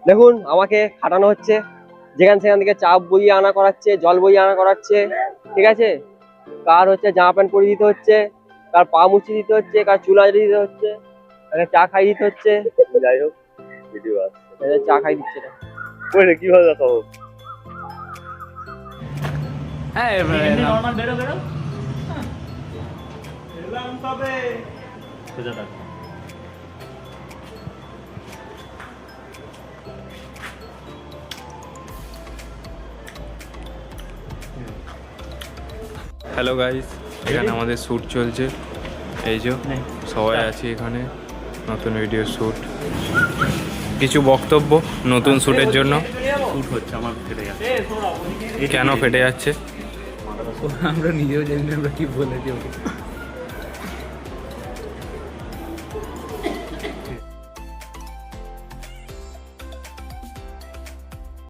দেখুন আমাকে খাটানো হচ্ছে, যেখান সেখান থেকে চাপ বইয়ে আনা করাচ্ছে, জল বইয়ে আনা করাচ্ছে, ঠিক আছে। কার হচ্ছে জামা প্যান্ট পরিয়ে দিতে হচ্ছে, কার পা মুছিয়ে দিতে হচ্ছে, কার চুল আজড়ে দিতে হচ্ছে, কার চা খাই দিতে হচ্ছে। যাই হোক ভিডিও আছে, চা খাই দিচ্ছে না। কিভাবে দেখাবো? হ্যাঁ নরমাল বেরো বেরো। এলাম তবে সোজা থাক। হ্যালো গাইস, এখানে আমাদের শ্যুট চলছে। এই যে সবাই আছে এখানে, নতুন ভিডিও শ্যুট। কিছু বক্তব্য নতুন শ্যুটের জন্য? শুট হচ্ছে আমার ফেটে যাচ্ছে। কেন ফেটে যাচ্ছে? আমরা নিজেও জানি না আমরা কি বলেছি ওকে।